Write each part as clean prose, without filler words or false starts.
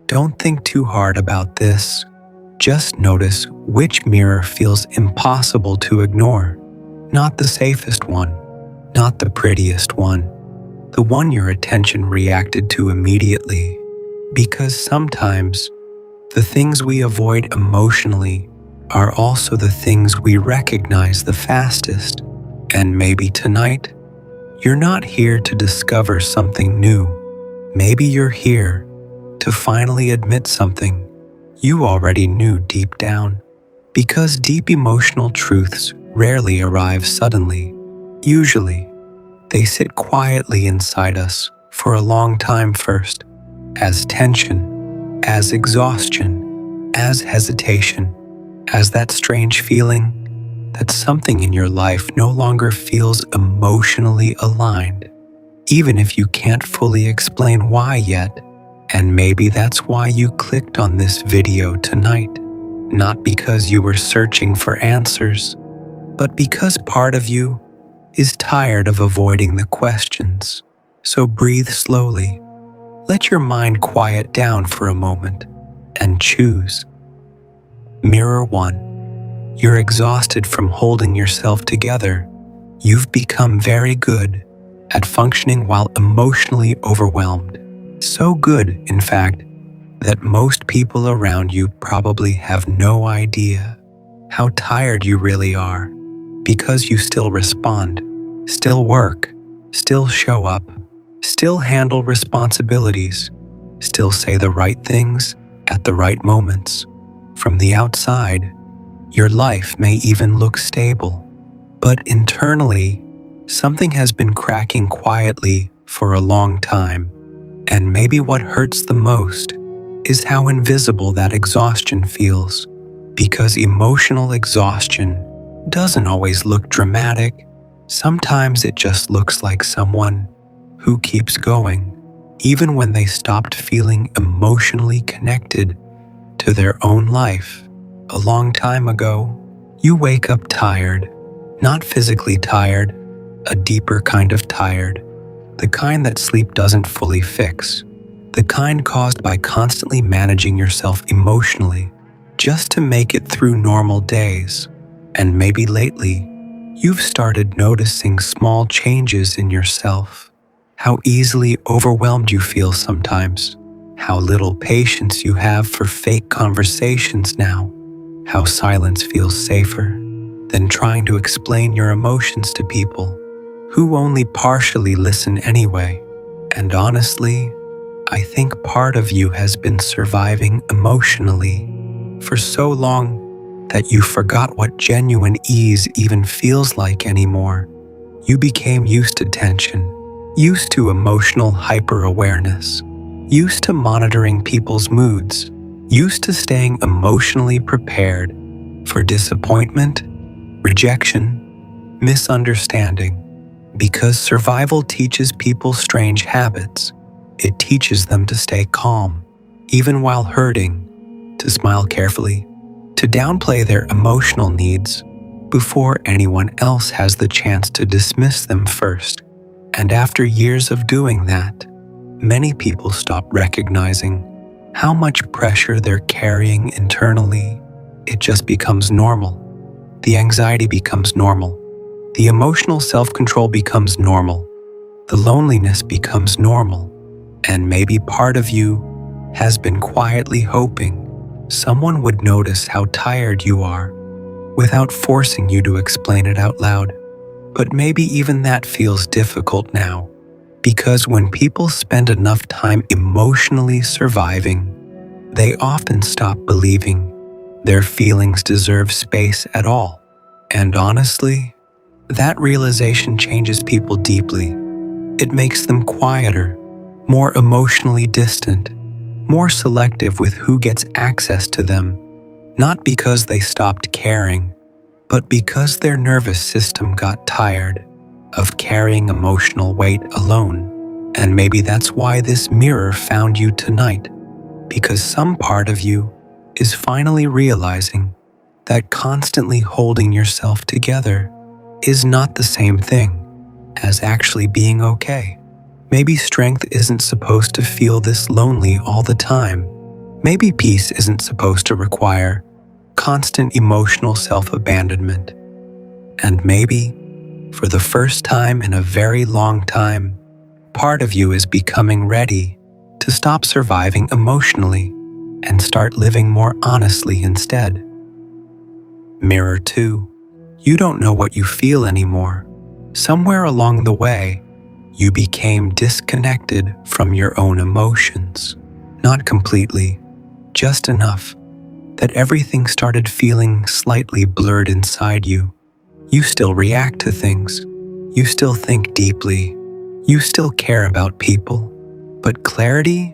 Don't think too hard about this. Just notice which mirror feels impossible to ignore. Not the safest one, not the prettiest one, the one your attention reacted to immediately. Because sometimes the things we avoid emotionally are also the things we recognize the fastest. And maybe tonight, you're not here to discover something new. Maybe you're here to finally admit something you already knew deep down. Because deep emotional truths rarely arrive suddenly. Usually, they sit quietly inside us for a long time first, as tension, as exhaustion, as hesitation, as that strange feeling that something in your life no longer feels emotionally aligned, even if you can't fully explain why yet. And maybe that's why you clicked on this video tonight, not because you were searching for answers, but because part of you is tired of avoiding the questions. So breathe slowly, let your mind quiet down for a moment, and choose. Mirror 1. You're exhausted from holding yourself together. You've become very good at functioning while emotionally overwhelmed. So good, in fact, that most people around you probably have no idea how tired you really are, because you still respond, still work, still show up, still handle responsibilities, still say the right things at the right moments. From the outside, your life may even look stable, but internally, something has been cracking quietly for a long time. And maybe what hurts the most is how invisible that exhaustion feels, because emotional exhaustion doesn't always look dramatic. Sometimes it just looks like someone who keeps going, even when they stopped feeling emotionally connected to their own life a long time ago. You wake up tired, not physically tired, a deeper kind of tired, the kind that sleep doesn't fully fix, the kind caused by constantly managing yourself emotionally just to make it through normal days. And maybe lately, you've started noticing small changes in yourself, how easily overwhelmed you feel sometimes, how little patience you have for fake conversations now, how silence feels safer than trying to explain your emotions to people who only partially listen anyway. And honestly, I think part of you has been surviving emotionally for so long that you forgot what genuine ease even feels like anymore. You became used to tension, used to emotional hyper-awareness, used to monitoring people's moods, used to staying emotionally prepared for disappointment, rejection, misunderstanding. Because survival teaches people strange habits. It teaches them to stay calm, even while hurting, to smile carefully, to downplay their emotional needs before anyone else has the chance to dismiss them first. And after years of doing that, many people stop recognizing how much pressure they're carrying internally. It just becomes normal. The anxiety becomes normal. The emotional self-control becomes normal. The loneliness becomes normal. And maybe part of you has been quietly hoping someone would notice how tired you are without forcing you to explain it out loud. But maybe even that feels difficult now, because when people spend enough time emotionally surviving, they often stop believing their feelings deserve space at all. And honestly, that realization changes people deeply. It makes them quieter, more emotionally distant, more selective with who gets access to them, not because they stopped caring, but because their nervous system got tired of carrying emotional weight alone. And maybe that's why this mirror found you tonight, because some part of you is finally realizing that constantly holding yourself together is not the same thing as actually being okay. Maybe strength isn't supposed to feel this lonely all the time. Maybe peace isn't supposed to require constant emotional self-abandonment. And maybe, for the first time in a very long time, part of you is becoming ready to stop surviving emotionally and start living more honestly instead. Mirror 2. You don't know what you feel anymore. Somewhere along the way, you became disconnected from your own emotions. Not completely, just enough that everything started feeling slightly blurred inside you. You still react to things. You still think deeply. You still care about people. But clarity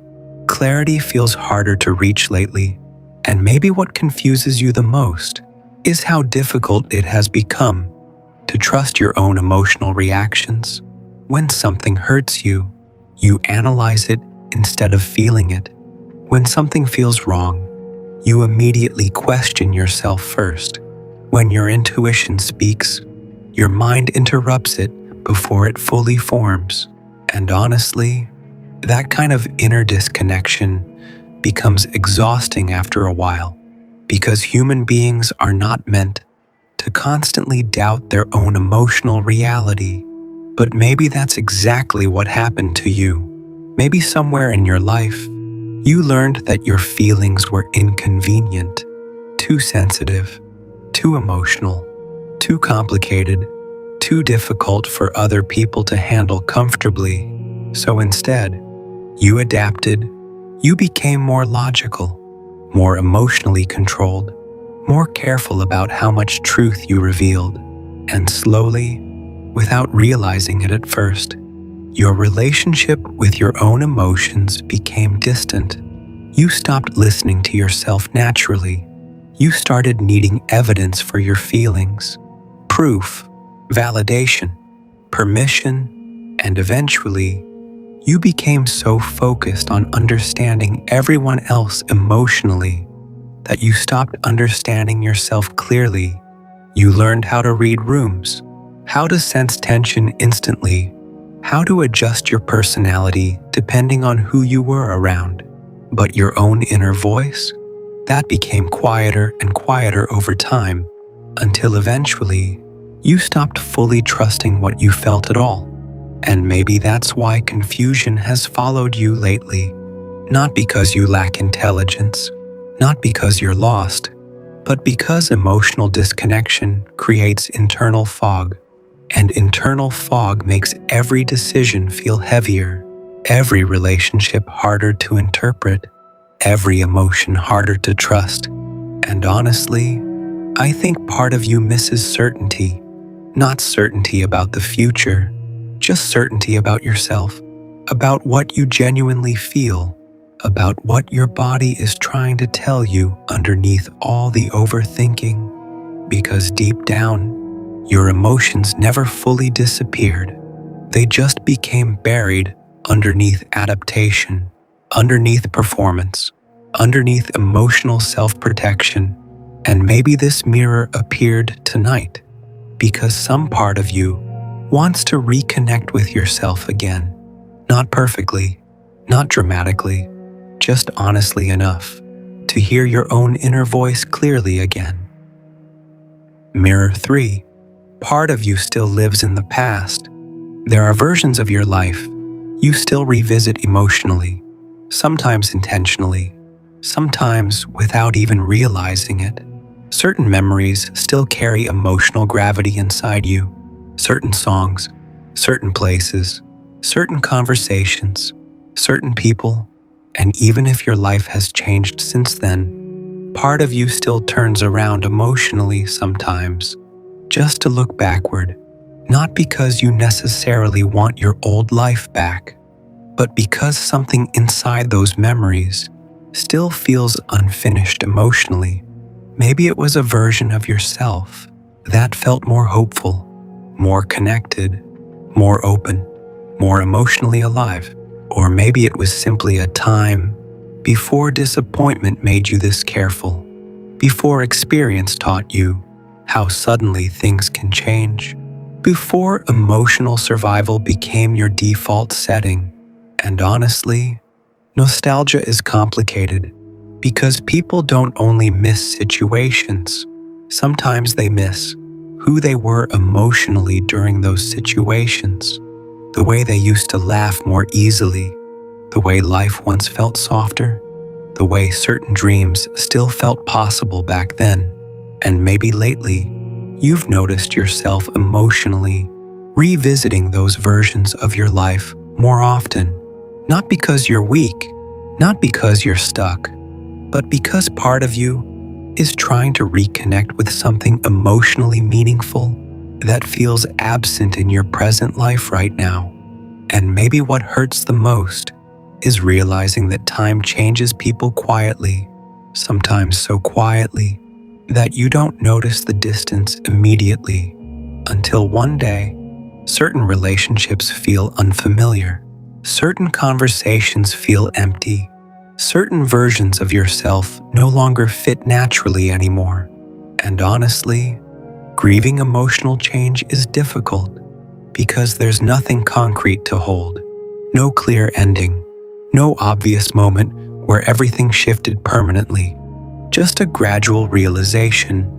feels harder to reach lately. And maybe what confuses you the most is how difficult it has become to trust your own emotional reactions. When something hurts you, you analyze it instead of feeling it. When something feels wrong, you immediately question yourself first. When your intuition speaks, your mind interrupts it before it fully forms. And honestly, that kind of inner disconnection becomes exhausting after a while, because human beings are not meant to constantly doubt their own emotional reality. But maybe that's exactly what happened to you. Maybe somewhere in your life, you learned that your feelings were inconvenient, too sensitive, too emotional, too complicated, too difficult for other people to handle comfortably. So instead, you adapted. You became more logical, more emotionally controlled, more careful about how much truth you revealed. And slowly, without realizing it at first, your relationship with your own emotions became distant. You stopped listening to yourself naturally. You started needing evidence for your feelings, proof, validation, permission, and eventually, you became so focused on understanding everyone else emotionally that you stopped understanding yourself clearly. You learned how to read rooms, how to sense tension instantly, how to adjust your personality depending on who you were around. But your own inner voice, that became quieter and quieter over time, until eventually, you stopped fully trusting what you felt at all. And maybe that's why confusion has followed you lately. Not because you lack intelligence, not because you're lost, but because emotional disconnection creates internal fog. And internal fog makes every decision feel heavier, every relationship harder to interpret, every emotion harder to trust. And honestly, I think part of you misses certainty. Not certainty about the future, just certainty about yourself, about what you genuinely feel, about what your body is trying to tell you underneath all the overthinking. Because deep down, your emotions never fully disappeared. They just became buried underneath adaptation, underneath performance, underneath emotional self-protection. And maybe this mirror appeared tonight because some part of you wants to reconnect with yourself again. Not perfectly, not dramatically, just honestly enough to hear your own inner voice clearly again. Mirror 3. Part of you still lives in the past. There are versions of your life you still revisit emotionally, sometimes intentionally, sometimes without even realizing it. Certain memories still carry emotional gravity inside you. Certain songs, certain places, certain conversations, certain people, and even if your life has changed since then, part of you still turns around emotionally sometimes, just to look backward, not because you necessarily want your old life back, but because something inside those memories still feels unfinished emotionally. Maybe it was a version of yourself that felt more hopeful, more connected, more open, more emotionally alive. Or maybe it was simply a time before disappointment made you this careful, before experience taught you how suddenly things can change, before emotional survival became your default setting. And honestly, nostalgia is complicated Because people don't only miss situations, sometimes they miss who they were emotionally during those situations, the way they used to laugh more easily, the way life once felt softer, the way certain dreams still felt possible back then. And maybe lately, you've noticed yourself emotionally revisiting those versions of your life more often, not because you're weak, not because you're stuck, but because part of you is trying to reconnect with something emotionally meaningful that feels absent in your present life right now. And maybe what hurts the most is realizing that time changes people quietly, sometimes so quietly that you don't notice the distance immediately, until one day, certain relationships feel unfamiliar, certain conversations feel empty, certain versions of yourself no longer fit naturally anymore. And honestly, grieving emotional change is difficult because there's nothing concrete to hold, no clear ending, no obvious moment where everything shifted permanently, just a gradual realization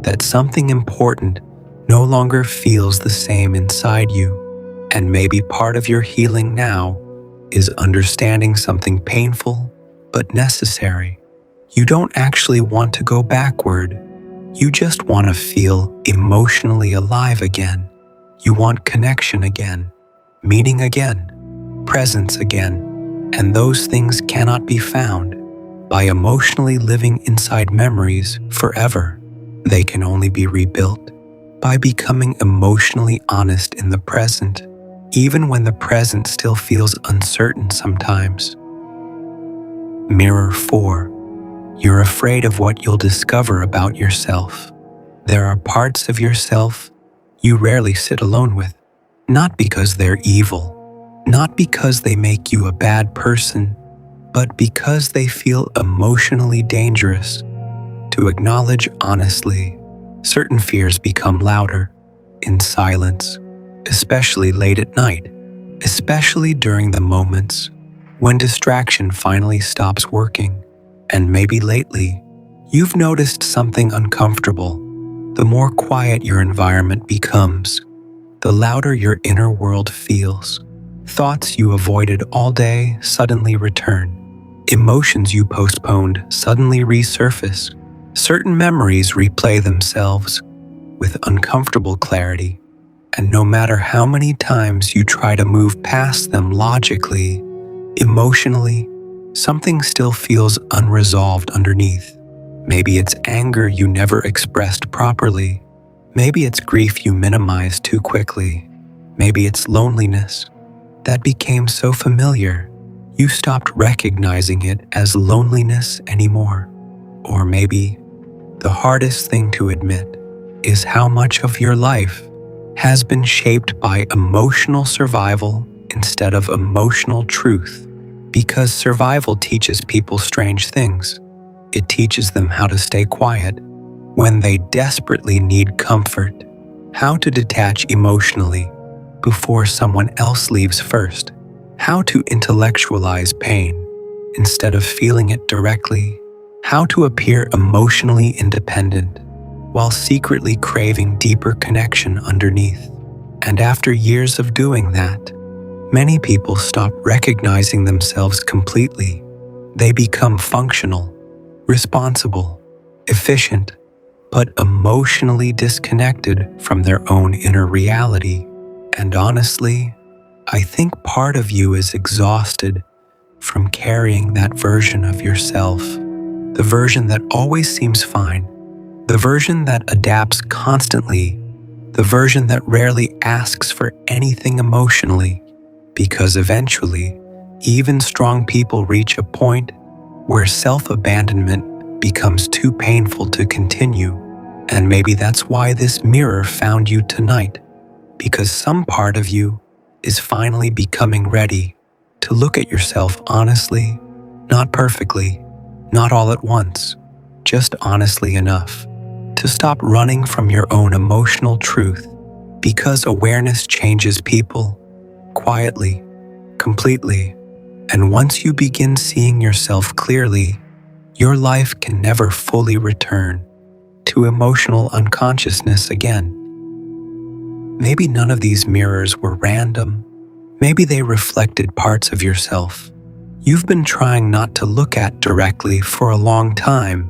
that something important no longer feels the same inside you. And maybe part of your healing now is understanding something painful but necessary. You don't actually want to go backward. You just want to feel emotionally alive again. You want connection again, meaning again, presence again. And those things cannot be found by emotionally living inside memories forever. They can only be rebuilt by becoming emotionally honest in the present, even when the present still feels uncertain sometimes. Mirror 4. You're afraid of what you'll discover about yourself. There are parts of yourself you rarely sit alone with, not because they're evil, not because they make you a bad person, but because they feel emotionally dangerous. To acknowledge honestly, certain fears become louder in silence, especially late at night, especially during the moments when distraction finally stops working. And maybe lately, you've noticed something uncomfortable. The more quiet your environment becomes, the louder your inner world feels. Thoughts you avoided all day suddenly return. Emotions you postponed suddenly resurface. Certain memories replay themselves with uncomfortable clarity. And no matter how many times you try to move past them logically, emotionally, something still feels unresolved underneath. Maybe it's anger you never expressed properly. Maybe it's grief you minimized too quickly. Maybe it's loneliness that became so familiar you stopped recognizing it as loneliness anymore. Or maybe the hardest thing to admit is how much of your life has been shaped by emotional survival instead of emotional truth. Because survival teaches people strange things. It teaches them how to stay quiet when they desperately need comfort, how to detach emotionally before someone else leaves first, how to intellectualize pain instead of feeling it directly, how to appear emotionally independent while secretly craving deeper connection underneath. And after years of doing that, many people stop recognizing themselves completely. They become functional, responsible, efficient, but emotionally disconnected from their own inner reality. And honestly, I think part of you is exhausted from carrying that version of yourself, the version that always seems fine, the version that adapts constantly, the version that rarely asks for anything emotionally, because eventually, even strong people reach a point where self-abandonment becomes too painful to continue. And maybe that's why this mirror found you tonight, because some part of you is finally becoming ready to look at yourself honestly, not perfectly, not all at once, just honestly enough to stop running from your own emotional truth, because awareness changes people quietly, completely. And once you begin seeing yourself clearly, your life can never fully return to emotional unconsciousness again. Maybe none of these mirrors were random. Maybe they reflected parts of yourself you've been trying not to look at directly for a long time.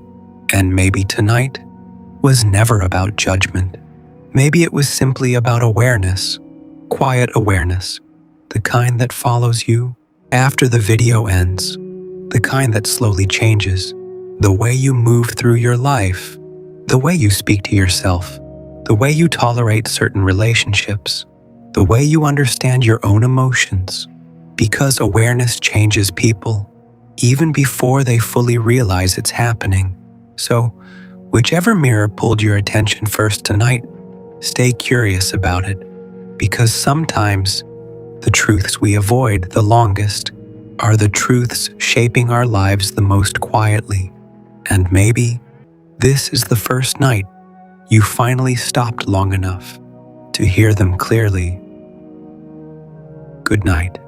And maybe tonight was never about judgment. Maybe it was simply about awareness, quiet awareness, the kind that follows you after the video ends, the kind that slowly changes the way you move through your life, the way you speak to yourself, the way you tolerate certain relationships, the way you understand your own emotions. Because awareness changes people, even before they fully realize it's happening. So, whichever mirror pulled your attention first tonight, stay curious about it, because sometimes the truths we avoid the longest are the truths shaping our lives the most quietly. And maybe this is the first night you finally stopped long enough to hear them clearly. Good night.